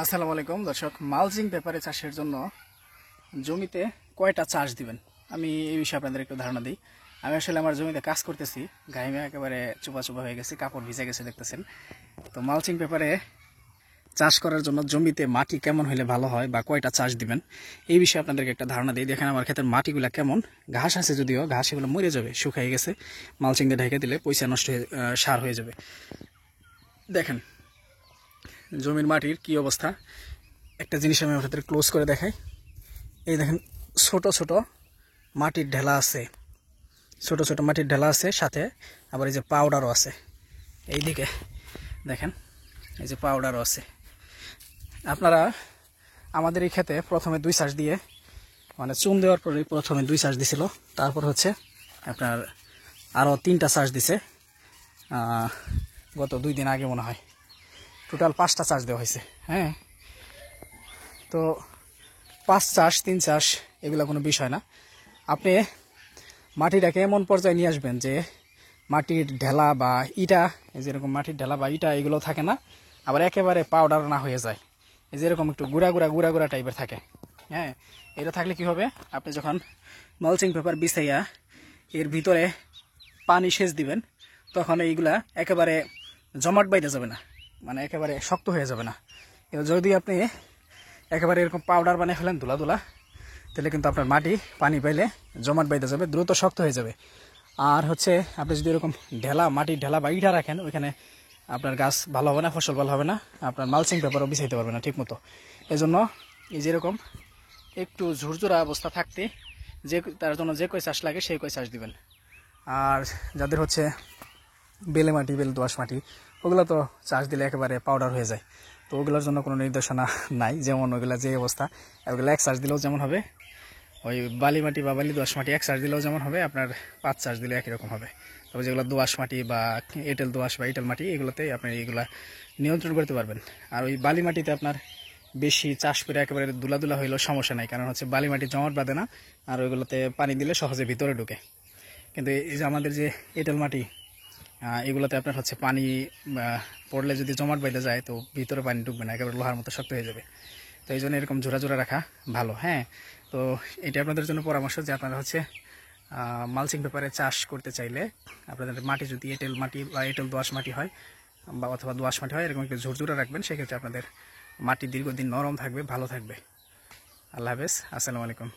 আসসালামু আলাইকুম দর্শক, মালচিং পেপারে চাষের জন্য জমিতে কয়টা চাষ দিবেন আমি এই বিষয়ে আপনাদের একটু ধারণা দিই। আমি আসলে আমার জমিতে কাজ করতেছি, গায়ে একেবারে চোপা চোপা হয়ে গেছে, কাপড় ভিজে গেছে দেখতেছেন। তো মালচিং পেপারে চাষ করার জন্য জমিতে মাটি কেমন হলে ভালো হয় বা কয়টা চাষ দিবেন এই বিষয়ে আপনাদেরকে একটা ধারণা দিই। দেখেন আমার ক্ষেতের মাটিগুলো কেমন, ঘাস আছে যদিও, ঘাস এগুলো মরে যাবে, শুকিয়ে গেছে, মালচিং দিয়ে ঢেকে দিলে পয়সা নষ্ট হয়ে সার হয়ে যাবে। দেখেন জমির মাটির কি অবস্থা, একটা জিনিস আমি আপনাদের ক্লোজ করে দেখাই। এই দেখেন ছোট ছোট মাটির ঢেলা আছে, ছোট ছোট মাটির ঢেলা আছে, সাথে আবার এই যে পাউডারও আছে। এই দিকে দেখেন এই যে পাউডারও আছে। আপনারা আমাদের এই ক্ষেতে প্রথমে 2 চাষ দিয়ে, মানে চুন দেওয়ার পরে প্রথমে 2 চাষ দিছিল, তারপর হচ্ছে আপনার আরও 3টা চাষ দিছে গত 2 দিন আগে মনে হয়। টোটাল 5টা চাষ দেওয়া হয়েছে। হ্যাঁ, তো 5 চাষ 3 চাষ এগুলো কোনো বিষয় না। আপনি মাটিটাকে এমন পর্যায়ে নিয়ে আসবেন যে মাটির ঢেলা বা ইটা, যেরকম মাটির ঢেলা বা ইটা এগুলো থাকে না, আবার একেবারে পাউডার না হয়ে যায়, এই যেরকম একটু গুঁড়া গুঁড়া গুঁড়া গুঁড়া টাইপের থাকে। হ্যাঁ, এটা থাকলে কি হবে, আপনি যখন মালচিং পেপার বিছাইয়া এর ভিতরে পানি সেচ দিবেন তখন এইগুলা একেবারে জমাট বাইতে যাবে না, মানে একেবারে শক্ত হয়ে যাবে না। যদি আপনি একেবারে এরকম পাউডার বানিয়ে ফেলেন ধুলা ধুলা, তাহলে কিন্তু আপনার মাটি পানি পাইলে জমাট বাইতে যাবে, দ্রুত শক্ত হয়ে যাবে। আর হচ্ছে আপনি যদি এরকম ঢেলা, মাটির ঢেলা বা ইটা রাখেন, ওইখানে আপনার গাছ ভালো হবে না, ফসল ভালো হবে না, আপনার মালচিং পেপারও বিছাইতে পারবে না ঠিক মতো। এজন্য এই যেরকম একটু ঝুরঝুরা অবস্থা থাকতে, যে তার জন্য যে কই চাষ লাগে সেই কই চাষ দিবেন। আর যাদের হচ্ছে বেলে মাটি, বেলে দোআঁশ মাটি, ওগুলো তো চাষ দিলে একেবারে পাউডার হয়ে যায়, তো ওগুলোর জন্য কোনো নির্দেশনা নাই, যেমন ওগুলা যে অবস্থা, ওগুলো 1 চাষ দিলেও যেমন হবে, ওই বালি মাটি বা বালি দোআঁশ মাটি 1 চাষ দিলেও যেমন হবে, আপনার 5 চাষ দিলে একই রকম হবে। তবে যেগুলো দোআঁশ মাটি বা এঁটেল দোআঁশ বা এঁটেল মাটি, এগুলোতে আপনি এগুলা নিয়ন্ত্রণ করতে পারবেন। আর ওই বালি মাটিতে আপনার বেশি চাষ করে একেবারে দুলা হইলেও সমস্যা নাই, কারণ হচ্ছে বালি মাটি জমাট বাঁধে না, আর ওইগুলোতে পানি দিলে সহজে ভিতরে ঢুকে। কিন্তু এই যে আমাদের যে এঁটেল মাটি, এগুলোতে আপনার হচ্ছে পানি পড়লে যদি জমাট বেঁধে যায় তো ভিতরে পানি ঢুকবে না, একেবারে লোহার মতো শক্ত হয়ে যাবে। তো এই জন্য এরকম জোড়া জোড়া রাখা ভালো। হ্যাঁ, তো এটা আপনাদের জন্য পরামর্শ যে আপনারা হচ্ছে মালচিং পেপারে চাষ করতে চাইলে আপনাদের মাটি যদি এঁটেল মাটি বা এঁটেল দোআঁশ মাটি হয় বা অথবা দোআঁশ মাটি হয়, এরকম একটু ঝুরঝুরা রাখবেন, সেক্ষেত্রে আপনাদের মাটি দীর্ঘদিন নরম থাকবে, ভালো থাকবে। আল্লাহ হাফেজ, আসসালামু আলাইকুম।